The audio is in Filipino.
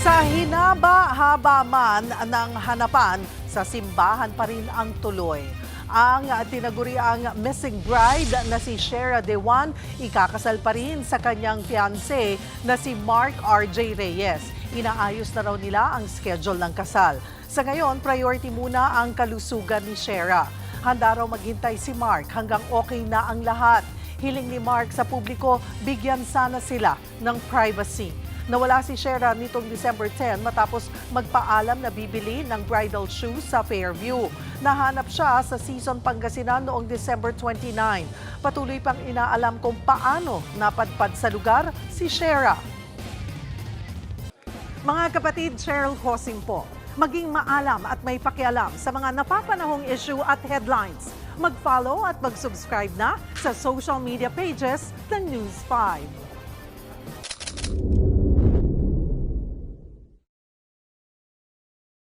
Sa hinaba-haba man ng hanapan, sa simbahan pa rin ang tuloy. Ang tinaguriang missing bride na si Shera De Juan, ikakasal pa rin sa kanyang fiancé na si Mark R.J. Reyes. Inaayos na raw nila ang schedule ng kasal. Sa ngayon, priority muna ang kalusugan ni Shera. Handa raw maghintay si Mark hanggang okay na ang lahat. Hiling ni Mark sa publiko, bigyan sana sila ng privacy. Nawala si Shera nitong December 10 matapos magpaalam na bibili ng bridal shoes sa Fairview. Nahanap siya sa Season Pangasinan noong December 29. Patuloy pang inaalam kung paano napadpad sa lugar si Shera. Mga kapatid, Cheryl Hosing po. Maging maalam at may pakialam sa mga napapanahong issue at headlines. Mag-follow at mag-subscribe na sa social media pages ng News 5.